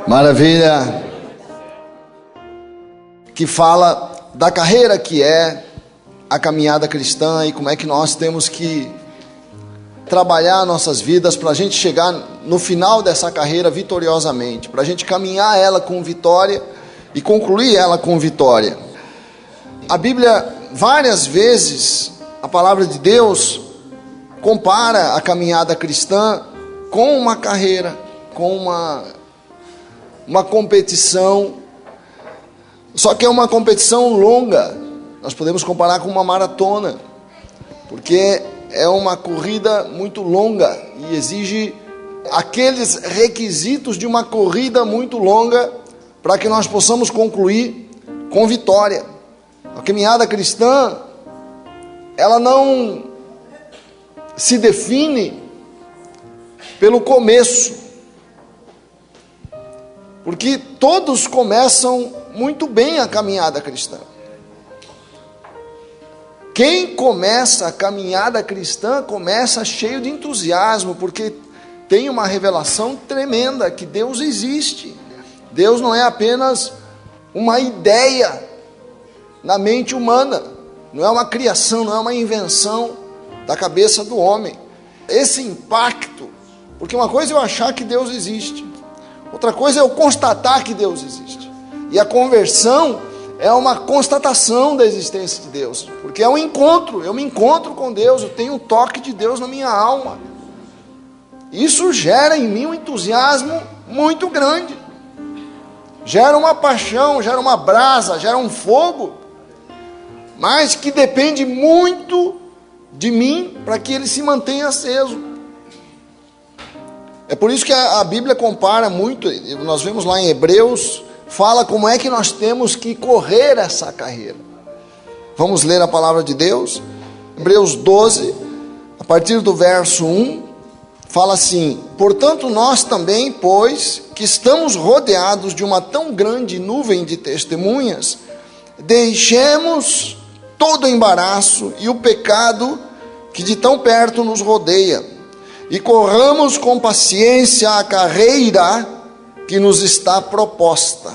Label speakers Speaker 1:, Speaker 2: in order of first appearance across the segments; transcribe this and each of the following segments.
Speaker 1: Maravilha. Que fala da carreira que é a caminhada cristã e como é que nós temos que trabalhar nossas vidas para a gente chegar no final dessa carreira vitoriosamente, para a gente caminhar ela com vitória e concluir ela com vitória. A Bíblia, várias vezes, a palavra de Deus compara a caminhada cristã com uma carreira, com uma competição, só que é uma competição longa. Nós podemos comparar com uma maratona, porque é uma corrida muito longa e exige aqueles requisitos de uma corrida muito longa para que nós possamos concluir com vitória. A caminhada cristã, ela não se define pelo começo, porque todos começam muito bem a caminhada cristã. Quem começa a caminhada cristã começa cheio de entusiasmo, porque tem uma revelação tremenda que Deus existe. Deus não é apenas uma ideia na mente humana, não é uma criação, não é uma invenção da cabeça do homem. Esse impacto, porque uma coisa é eu achar que Deus existe, outra coisa é eu constatar que Deus existe. E a conversão é uma constatação da existência de Deus, porque é um encontro, eu me encontro com Deus, eu tenho um toque de Deus na minha alma. Isso gera em mim um entusiasmo muito grande, gera uma paixão, gera uma brasa, gera um fogo, mas que depende muito de mim para que ele se mantenha aceso. É por isso que a Bíblia compara muito, nós vemos lá em Hebreus, fala como é que nós temos que correr essa carreira. Vamos ler a palavra de Deus, Hebreus 12, a partir do verso 1, fala assim: portanto nós também, pois que estamos rodeados de uma tão grande nuvem de testemunhas, deixemos todo o embaraço e o pecado que de tão perto nos rodeia, e corramos com paciência a carreira que nos está proposta,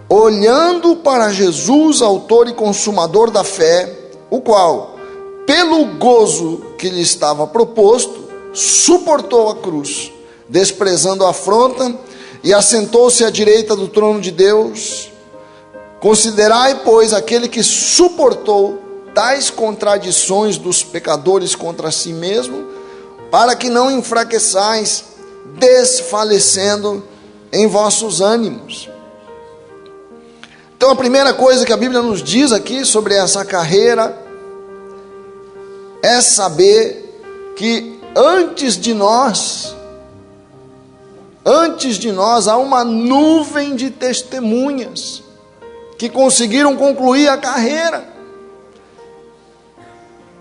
Speaker 1: olhando para Jesus, autor e consumador da fé, o qual, pelo gozo que lhe estava proposto, suportou a cruz, desprezando a afronta, e assentou-se à direita do trono de Deus. Considerai, pois, aquele que suportou tais contradições dos pecadores contra si mesmo, para que não enfraqueçais, desfalecendo em vossos ânimos. Então a primeira coisa que a Bíblia nos diz aqui sobre essa carreira é saber que antes de nós há uma nuvem de testemunhas que conseguiram concluir a carreira,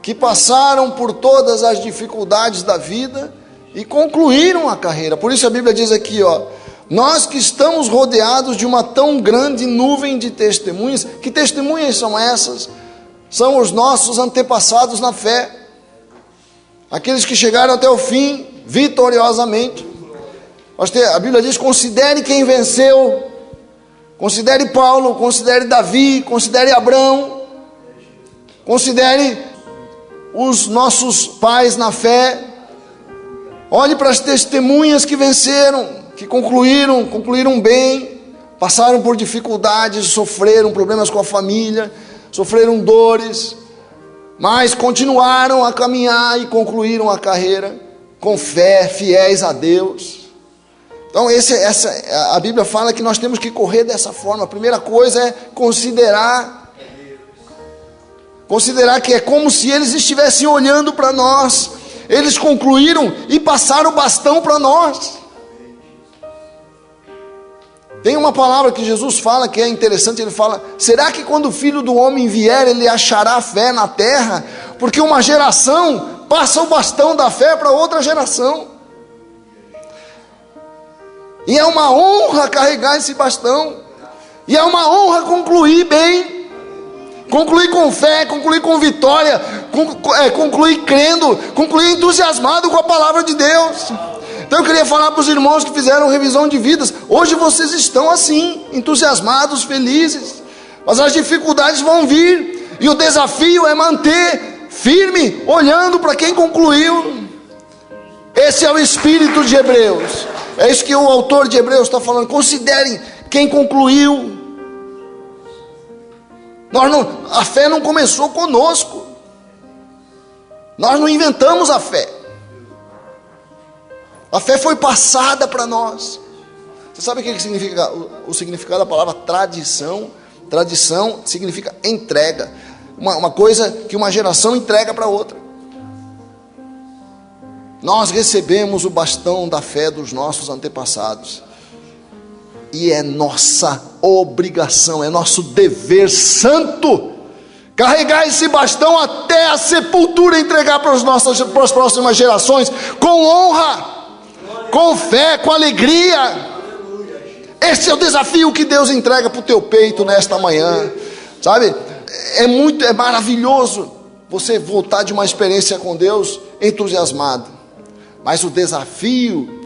Speaker 1: que passaram por todas as dificuldades da vida e concluíram a carreira. Por isso a Bíblia diz aqui, nós que estamos rodeados de uma tão grande nuvem de testemunhas. Que testemunhas são essas? São os nossos antepassados na fé, aqueles que chegaram até o fim vitoriosamente. A Bíblia diz: considere quem venceu, considere Paulo, considere Davi, considere Abraão, considere os nossos pais na fé. Olhe para as testemunhas que venceram, que concluíram bem, passaram por dificuldades, sofreram problemas com a família, sofreram dores, mas continuaram a caminhar e concluíram a carreira com fé, fiéis a Deus. Então a Bíblia fala que nós temos que correr dessa forma. A primeira coisa é considerar que é como se eles estivessem olhando para nós. Eles concluíram e passaram o bastão para nós. Tem uma palavra que Jesus fala que é interessante. Ele fala: será que quando o Filho do Homem vier, ele achará fé na terra? Porque uma geração passa o bastão da fé para outra geração, e é uma honra carregar esse bastão, e é uma honra concluir bem, concluir com fé, concluir com vitória, concluir crendo, concluir entusiasmado com a palavra de Deus. Então eu queria falar para os irmãos que fizeram revisão de vidas, hoje vocês estão assim, entusiasmados, felizes, mas as dificuldades vão vir, e o desafio é manter firme, olhando para quem concluiu. Esse é o espírito de Hebreus, é isso que o autor de Hebreus está falando. Considerem quem concluiu. A fé não começou conosco, nós não inventamos a fé. A fé foi passada para nós. Você sabe o que significa o significado da palavra tradição? Tradição significa entrega, uma coisa que uma geração entrega para outra. Nós recebemos o bastão da fé dos nossos antepassados, e é nossa obrigação, é nosso dever santo carregar esse bastão até a sepultura, entregar para as próximas gerações, com honra, com fé, com alegria. Esse é o desafio que Deus entrega para o teu peito nesta manhã, sabe? É maravilhoso você voltar de uma experiência com Deus entusiasmado, mas o desafio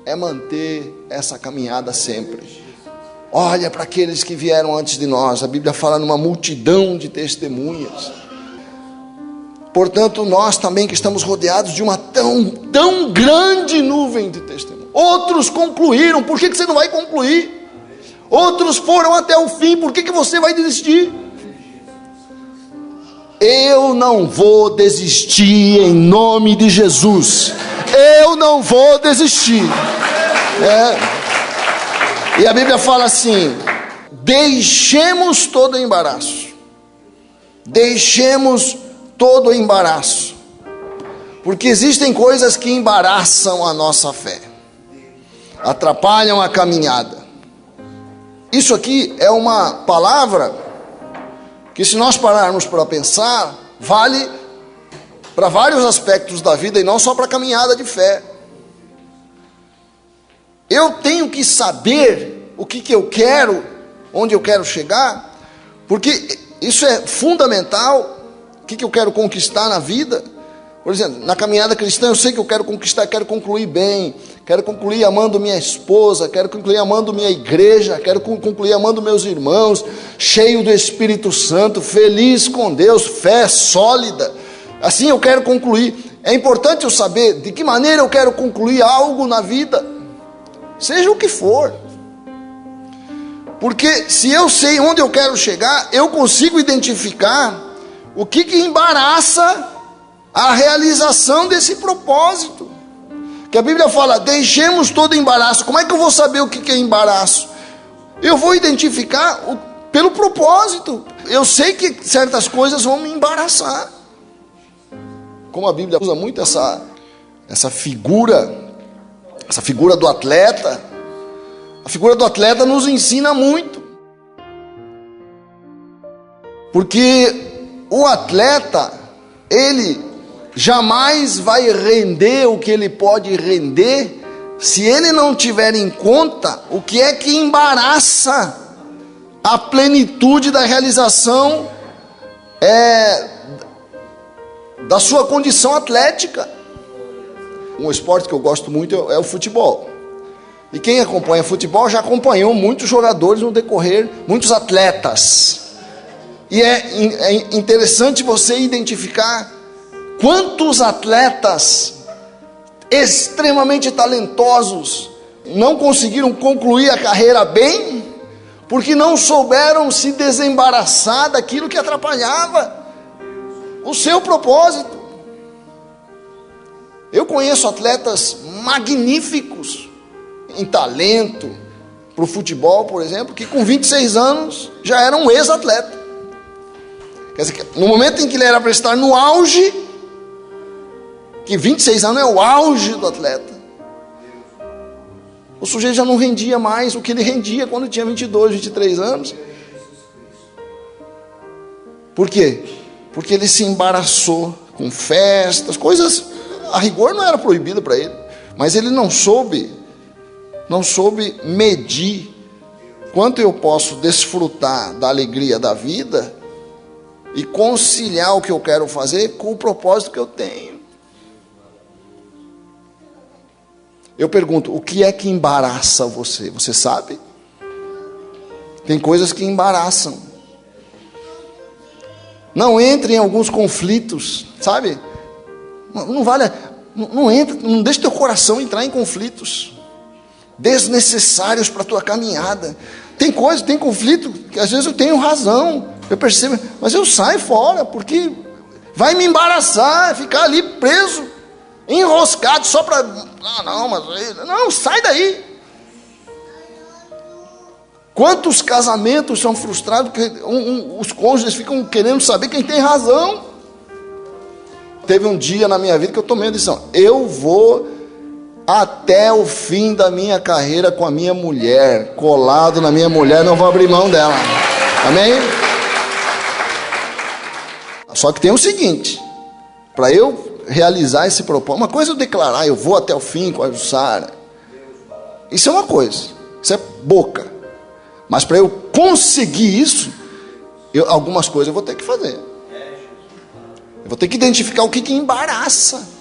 Speaker 1: é manter essa caminhada sempre. Olha para aqueles que vieram antes de nós, a Bíblia fala numa multidão de testemunhas. Portanto, nós também que estamos rodeados de uma tão grande nuvem de testemunhas. Outros concluíram, por que você não vai concluir? Outros foram até o fim, por que você vai desistir? Eu não vou desistir em nome de Jesus. Eu não vou desistir. E a Bíblia fala assim: deixemos todo embaraço. Deixemos todo embaraço. Porque existem coisas que embaraçam a nossa fé, atrapalham a caminhada. Isso aqui é uma palavra que, se nós pararmos para pensar, vale para vários aspectos da vida e não só para a caminhada de fé. Eu tenho que saber o que eu quero, onde eu quero chegar, porque isso é fundamental. O que eu quero conquistar na vida? Por exemplo, na caminhada cristã eu sei que eu quero conquistar, quero concluir bem, quero concluir amando minha esposa, quero concluir amando minha igreja, quero concluir amando meus irmãos, cheio do Espírito Santo, feliz com Deus, fé sólida. Assim eu quero concluir. É importante eu saber de que maneira eu quero concluir algo na vida, seja o que for. Porque se eu sei onde eu quero chegar, eu consigo identificar o que embaraça a realização desse propósito. Que a Bíblia fala, deixemos todo embaraço. Como é que eu vou saber o que é embaraço? Eu vou identificar pelo propósito. Eu sei que certas coisas vão me embaraçar. Como a Bíblia usa muito essa figura do atleta. A figura do atleta nos ensina muito. Porque o atleta, ele jamais vai render o que ele pode render se ele não tiver em conta o que é que embaraça a plenitude da realização da sua condição atlética. Um esporte que eu gosto muito é o futebol. E quem acompanha futebol já acompanhou muitos jogadores no decorrer, muitos atletas. E é interessante você identificar quantos atletas extremamente talentosos não conseguiram concluir a carreira bem, porque não souberam se desembaraçar daquilo que atrapalhava o seu propósito. Eu conheço atletas magníficos em talento para o futebol, por exemplo, que com 26 anos já era um ex-atleta. Quer dizer, no momento em que ele era para estar no auge, que 26 anos é o auge do atleta, o sujeito já não rendia mais o que ele rendia quando tinha 22, 23 anos. Por quê? Porque ele se embaraçou com festas, coisas, a rigor não era proibido para ele, mas ele não soube medir quanto eu posso desfrutar da alegria da vida e conciliar o que eu quero fazer com o propósito que eu tenho. Eu pergunto, o que é que embaraça você? Você sabe? Tem coisas que embaraçam. Não entre em alguns conflitos, sabe? Não vale, não entra, não deixe teu coração entrar em conflitos desnecessários para a tua caminhada. Tem conflito que às vezes eu tenho razão, eu percebo, mas eu saio fora, porque vai me embaraçar, ficar ali preso, enroscado só para... Não, sai daí. Quantos casamentos são frustrados porque os cônjuges ficam querendo saber quem tem razão? Teve um dia na minha vida que eu tomei a decisão, eu vou até o fim da minha carreira com a minha mulher, colado na minha mulher, não vou abrir mão dela. Amém? Só que tem o seguinte, para eu realizar esse propósito, uma coisa é eu declarar, eu vou até o fim com a Jussara, isso é uma coisa, isso é boca, mas para eu conseguir isso, algumas coisas eu vou ter que fazer, eu vou ter que identificar o que embaraça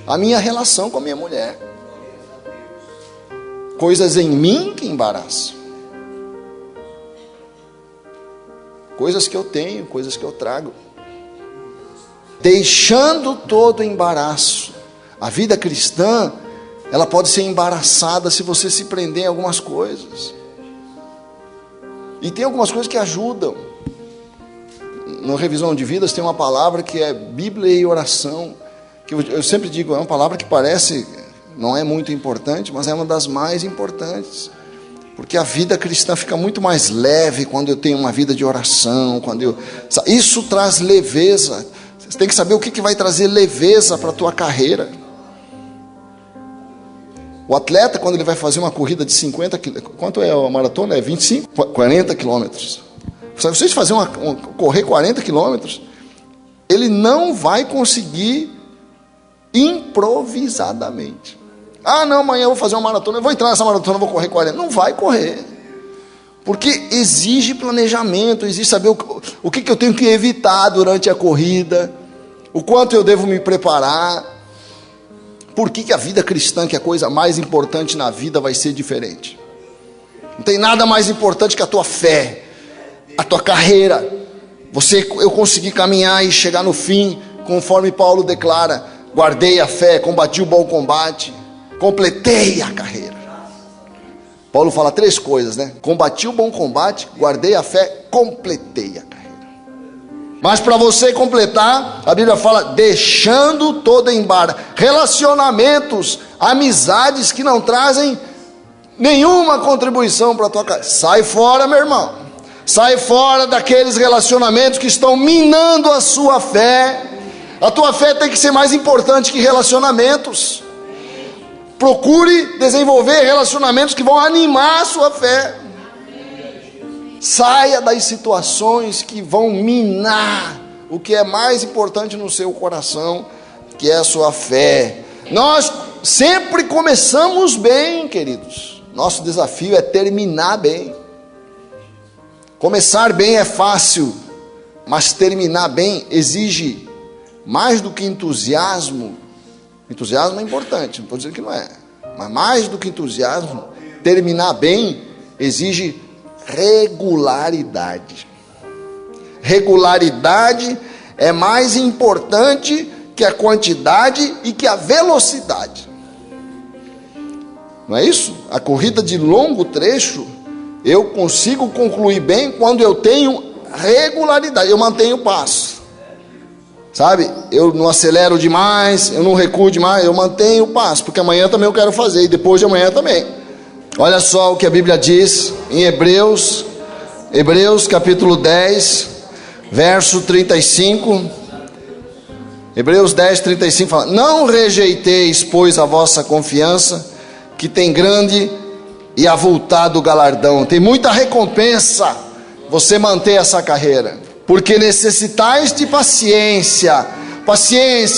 Speaker 1: a minha relação com a minha mulher, coisas em mim que embaraçam, coisas que eu tenho, coisas que eu trago, deixando todo embaraço. A vida cristã, ela pode ser embaraçada se você se prender em algumas coisas, e tem algumas coisas que ajudam. Na revisão de vidas tem uma palavra que é Bíblia e oração, que eu sempre digo, é uma palavra que parece, não é muito importante, mas é uma das mais importantes, porque a vida cristã fica muito mais leve quando eu tenho uma vida de oração, isso traz leveza. Você tem que saber o que vai trazer leveza para a tua carreira. O atleta, quando ele vai fazer uma corrida de 50 quilômetros, quanto é a maratona? É 25? 40 quilômetros. Se vocês fazerem correr 40 quilômetros, ele não vai conseguir improvisadamente. Não, amanhã eu vou fazer uma maratona, eu vou entrar nessa maratona, eu vou correr 40. Não vai correr, porque exige planejamento, exige saber o que eu tenho que evitar durante a corrida, o quanto eu devo me preparar. Por que a vida cristã, que é a coisa mais importante na vida, vai ser diferente? Não tem nada mais importante que a tua fé, a tua carreira, eu conseguir caminhar e chegar no fim, conforme Paulo declara, guardei a fé, combati o bom combate, completei a carreira. Paulo fala 3 coisas, né? Combati o bom combate, guardei a fé, completei a carreira. Mas para você completar, a Bíblia fala, deixando todo embaraço, relacionamentos, amizades que não trazem nenhuma contribuição para a tua carreira. Sai fora, meu irmão. Sai fora daqueles relacionamentos que estão minando a sua fé. A tua fé tem que ser mais importante que relacionamentos. Procure desenvolver relacionamentos que vão animar a sua fé. Saia das situações que vão minar o que é mais importante no seu coração, que é a sua fé. Nós sempre começamos bem, queridos. Nosso desafio é terminar bem. Começar bem é fácil, mas terminar bem exige mais do que entusiasmo. Entusiasmo é importante, não estou dizendo que não é, mas mais do que entusiasmo, terminar bem exige regularidade. Regularidade é mais importante que a quantidade e que a velocidade. Não é isso? A corrida de longo trecho, eu consigo concluir bem quando eu tenho regularidade, eu mantenho o passo. Sabe, eu não acelero demais, eu não recuo demais, eu mantenho o passo, porque amanhã também eu quero fazer, e depois de amanhã também. Olha só o que a Bíblia diz em Hebreus capítulo 10, verso 35. Hebreus 10, 35 fala: não rejeiteis, pois, a vossa confiança, que tem grande e avultado galardão. Tem muita recompensa você manter essa carreira, porque necessitais de paciência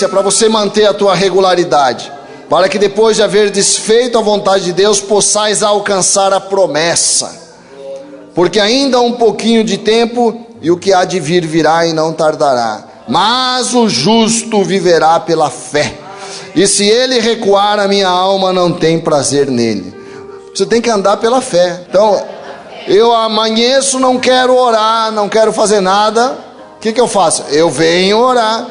Speaker 1: para você manter a tua regularidade, para que depois de haver desfeito a vontade de Deus, possais alcançar a promessa. Porque ainda há um pouquinho de tempo, e o que há de vir virá e não tardará. Mas o justo viverá pela fé. e se ele recuar, a minha alma não tem prazer nele. Você tem que andar pela fé. Então, eu amanheço, não quero orar, não quero fazer nada. O que eu faço? Eu venho orar.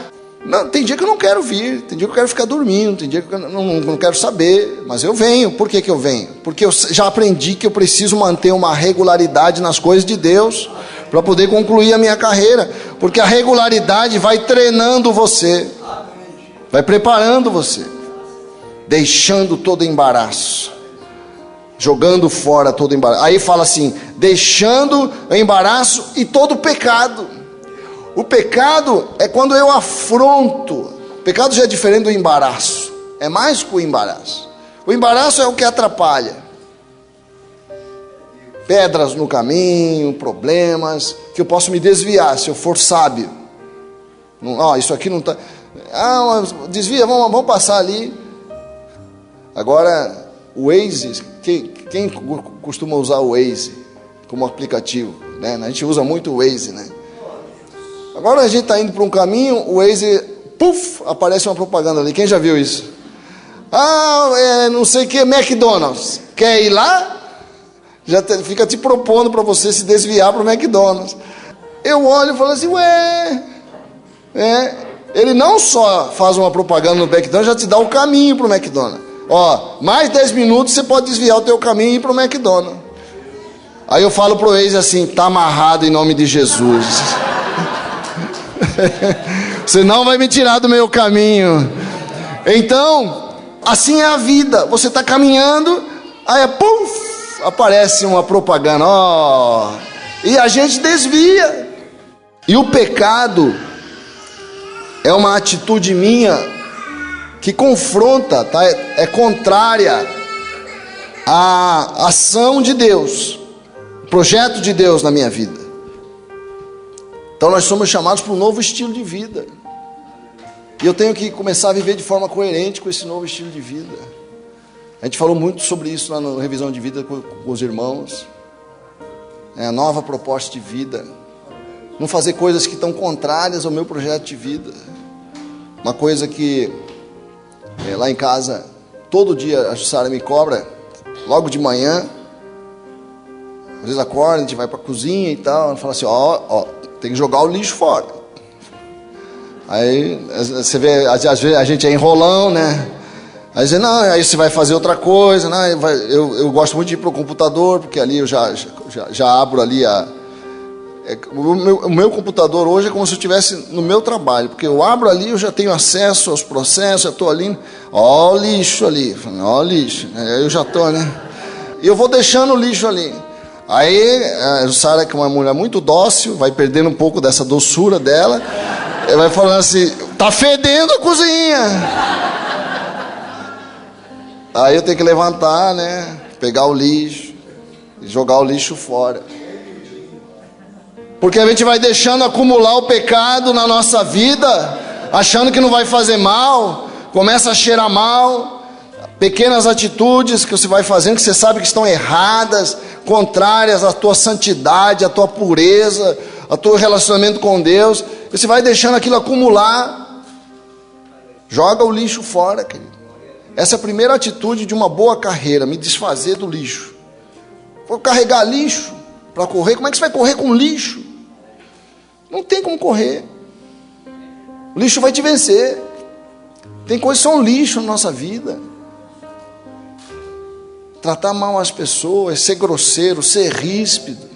Speaker 1: Não, tem dia que eu não quero vir, tem dia que eu quero ficar dormindo, tem dia que eu não quero saber, mas eu venho. Por que eu venho? Porque eu já aprendi que eu preciso manter uma regularidade nas coisas de Deus para poder concluir a minha carreira, porque a regularidade vai treinando você, vai preparando você, deixando todo embaraço, jogando fora todo embaraço. Aí fala assim, deixando o embaraço e todo pecado. O pecado é quando eu afronto. O pecado já é diferente do embaraço, é mais que o embaraço. O embaraço é o que atrapalha. Pedras no caminho, problemas, que eu posso me desviar se eu for sábio. Não, isso aqui não está... desvia, vamos passar ali. Agora, o Waze, quem costuma usar o Waze como aplicativo? Né? A gente usa muito o Waze, né? Agora a gente está indo para um caminho, o Waze, puf, aparece uma propaganda ali. Quem já viu isso? Não sei o que, McDonald's. Quer ir lá? Já fica te propondo para você se desviar para o McDonald's. Eu olho e falo assim, ele não só faz uma propaganda no McDonald's, já te dá o caminho para o McDonald's. Mais 10 minutos você pode desviar o teu caminho e ir para o McDonald's. Aí eu falo pro Waze assim, tá amarrado em nome de Jesus. Você não vai me tirar do meu caminho. Então, assim é a vida. Você está caminhando, aí puf, aparece uma propaganda, e a gente desvia. E o pecado é uma atitude minha que confronta, tá? É contrária à ação de Deus, o projeto de Deus na minha vida. Então nós somos chamados para um novo estilo de vida. E eu tenho que começar a viver de forma coerente com esse novo estilo de vida. A gente falou muito sobre isso lá na revisão de vida com os irmãos. É a nova proposta de vida. Não fazer coisas que estão contrárias ao meu projeto de vida. Uma coisa que lá em casa, todo dia a Jussara me cobra, logo de manhã. Às vezes acorda, a gente vai para a cozinha e tal. Ela fala assim, tem que jogar o lixo fora. Aí você vê, às vezes a gente é enrolão, né? Aí você vai fazer outra coisa, né? Eu gosto muito de ir para o computador, porque ali eu já abro ali o meu computador hoje é como se eu estivesse no meu trabalho, porque eu abro ali, eu já tenho acesso aos processos, eu estou ali, o lixo ali, o lixo, aí eu já estou, né? E eu vou deixando o lixo ali. Aí a Sara, que é uma mulher muito dócil, vai perdendo um pouco dessa doçura dela, e vai falando assim, tá fedendo a cozinha. Aí eu tenho que levantar, né, pegar o lixo e jogar o lixo fora. Porque a gente vai deixando acumular o pecado na nossa vida, achando que não vai fazer mal, começa a cheirar mal. Pequenas atitudes que você vai fazendo, que você sabe que estão erradas, contrárias à tua santidade, à tua pureza, ao teu relacionamento com Deus. Você vai deixando aquilo acumular. Joga o lixo fora, querido. Essa é a primeira atitude de uma boa carreira, me desfazer do lixo. Vou carregar lixo para correr. Como é que você vai correr com lixo? Não tem como correr. O lixo vai te vencer. Tem coisas que são lixo na nossa vida. Tratar mal as pessoas, ser grosseiro, ser ríspido,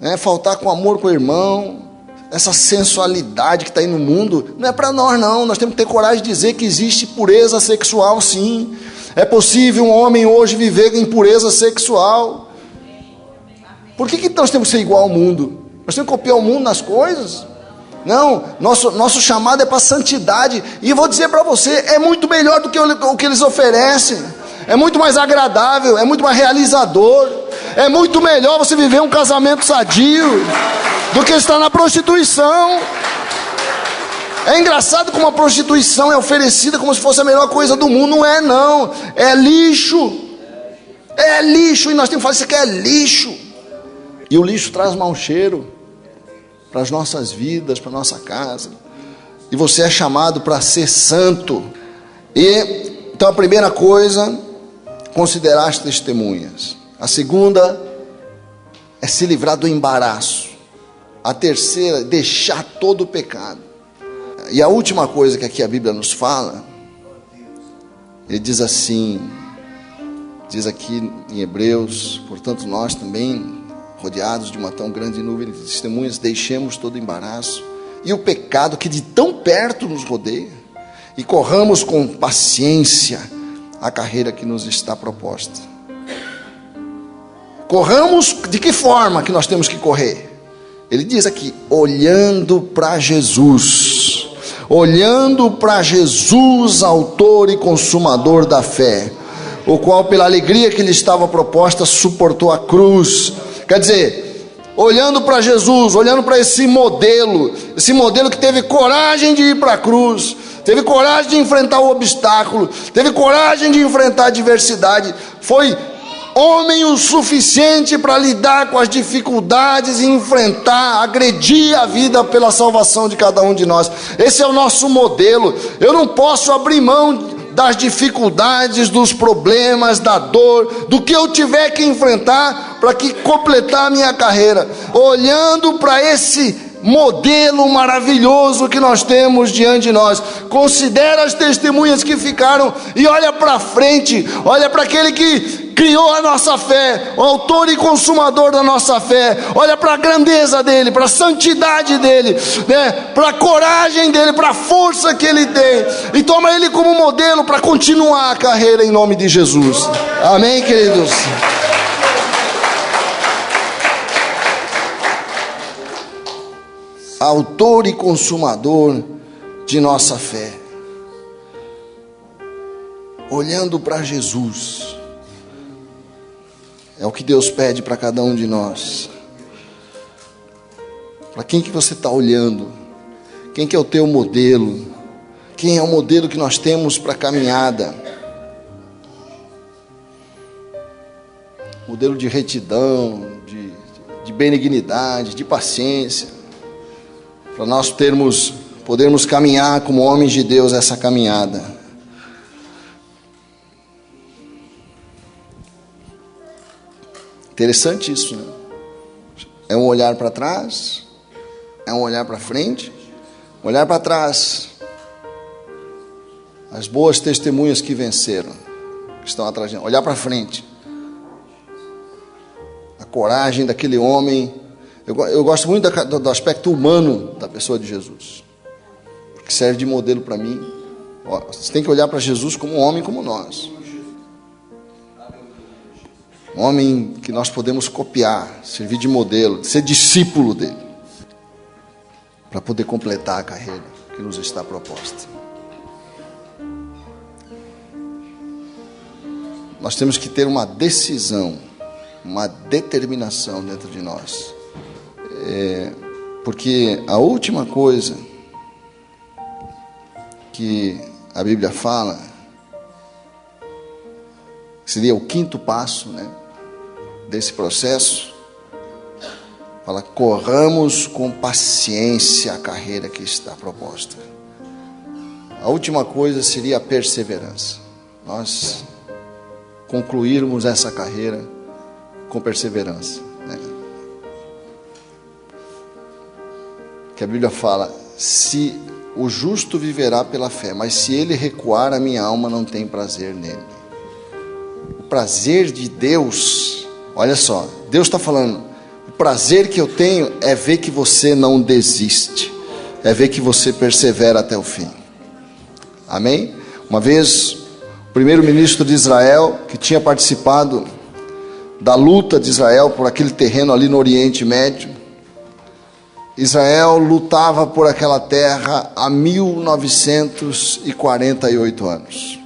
Speaker 1: né? Faltar com amor com o irmão. Essa sensualidade que está aí no mundo, não é para nós não. Nós temos que ter coragem de dizer que existe pureza sexual, sim. É possível um homem hoje viver em pureza sexual. Por que nós temos que ser igual ao mundo? Nós temos que copiar o mundo nas coisas? Não, nosso chamado é para santidade. E eu vou dizer para você, é muito melhor do que o que eles oferecem. É muito mais agradável, é muito mais realizador. É muito melhor você viver um casamento sadio do que estar na prostituição. É engraçado como a prostituição é oferecida como se fosse a melhor coisa do mundo. Não é não, é lixo. É lixo, e nós temos que falar, isso aqui é lixo. E o lixo traz mau cheiro para as nossas vidas, para a nossa casa. E você é chamado para ser santo. Então a primeira coisa, considerar as testemunhas. A segunda é se livrar do embaraço. A terceira, deixar todo o pecado. E a última coisa que aqui a Bíblia nos fala, ele diz assim, diz aqui em Hebreus: portanto nós também, rodeados de uma tão grande nuvem de testemunhas, deixemos todo o embaraço e o pecado que de tão perto nos rodeia, e corramos com paciência a carreira que nos está proposta. Corramos de que forma que nós temos que correr? Ele diz aqui, olhando para Jesus. Olhando para Jesus, autor e consumador da fé, o qual pela alegria que lhe estava proposta suportou a cruz. Quer dizer, olhando para Jesus, olhando para esse modelo que teve coragem de ir para a cruz, teve coragem de enfrentar o obstáculo, teve coragem de enfrentar a adversidade, foi homem o suficiente para lidar com as dificuldades e enfrentar, agredir a vida pela salvação de cada um de nós. Esse é o nosso modelo. Eu não posso abrir mão das dificuldades, dos problemas, da dor, do que eu tiver que enfrentar para completar a minha carreira, olhando para esse modelo maravilhoso que nós temos diante de nós. Considera as testemunhas que ficaram e olha para frente, olha para aquele que criou a nossa fé, o autor e consumador da nossa fé. Olha para a grandeza dele, para a santidade dele, né? Para a coragem dele, para a força que ele tem, e toma ele como modelo para continuar a carreira em nome de Jesus. Amém, queridos? Autor e consumador de nossa fé, olhando para Jesus, é o que Deus pede para cada um de nós. Para quem que você está olhando? Quem que é o teu modelo? Quem é o modelo que nós temos para a caminhada? Modelo de retidão, de benignidade, de paciência, para nós podermos caminhar como homens de Deus essa caminhada. Interessante isso, né? É um olhar para trás, é um olhar para frente. Olhar para trás, as boas testemunhas que venceram, que estão atrás de nós. Olhar para frente, a coragem daquele homem. Eu gosto muito do aspecto humano da pessoa de Jesus, porque serve de modelo para mim. Você tem que olhar para Jesus como um homem como nós, um homem que nós podemos copiar, servir de modelo, ser discípulo dele, para poder completar a carreira que nos está proposta. Nós temos que ter uma decisão, uma determinação dentro de nós. Porque a última coisa que a Bíblia fala, seria o quinto passo, né, desse processo, fala: corramos com paciência a carreira que está proposta. A última coisa seria a perseverança. Nós concluirmos essa carreira com perseverança, né? Que a Bíblia fala: se o justo viverá pela fé, mas se ele recuar, a minha alma não tem prazer nele. O prazer de Deus, olha só, Deus está falando, o prazer que eu tenho é ver que você não desiste, é ver que você persevera até o fim. Amém? Uma vez, o primeiro-ministro de Israel, que tinha participado da luta de Israel por aquele terreno ali no Oriente Médio, Israel lutava por aquela terra há 1948 anos.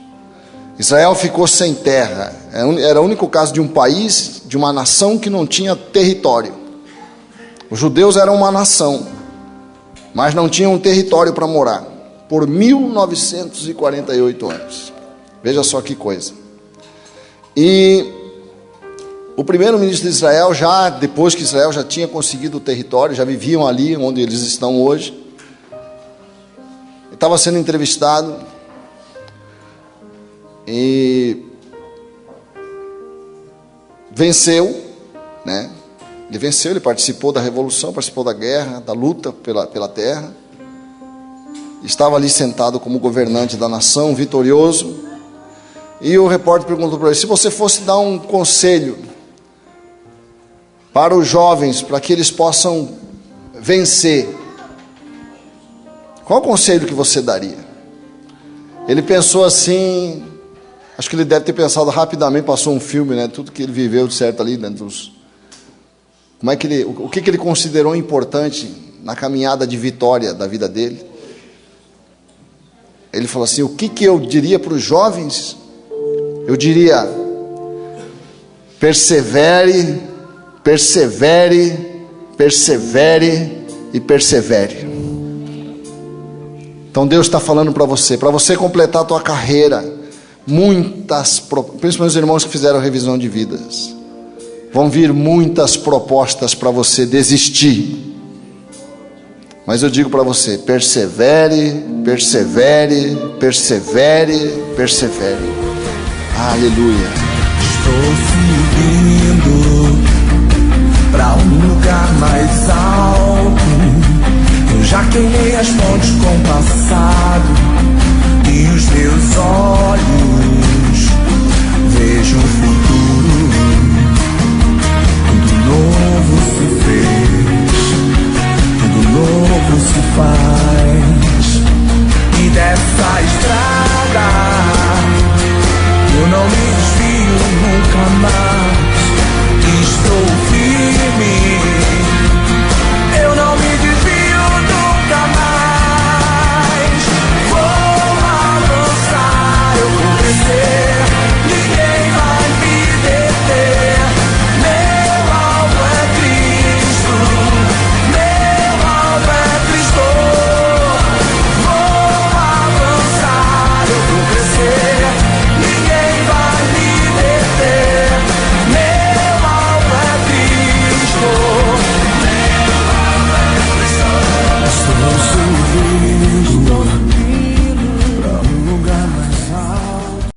Speaker 1: Israel ficou sem terra. Era o único caso de um país, de uma nação que não tinha território. Os judeus eram uma nação, mas não tinham um território para morar, por 1948 anos. Veja só que coisa. E o primeiro-ministro de Israel, já depois que Israel já tinha conseguido o território, já viviam ali onde eles estão hoje, estava sendo entrevistado, E venceu, né? Ele venceu, ele participou da revolução, participou da guerra, da luta pela terra. Estava ali sentado como governante da nação, vitorioso. E o repórter perguntou para ele: se você fosse dar um conselho para os jovens, para que eles possam vencer, qual conselho que você daria? Ele pensou assim, acho que ele deve ter pensado rapidamente, passou um filme, né? Tudo que ele viveu de certo ali dentro dos... o que ele considerou importante na caminhada de vitória da vida dele. Ele falou assim: o que eu diria para os jovens? Eu diria: persevere, persevere, persevere e persevere. Então Deus está falando para você completar a tua carreira, principalmente os irmãos que fizeram revisão de vidas, vão vir muitas propostas para você desistir. Mas eu digo para você: persevere, persevere, persevere, persevere. Aleluia.
Speaker 2: Estou subindo para um lugar mais alto. Eu já queimei as fontes com o passado, e os meus olhos vejam o futuro.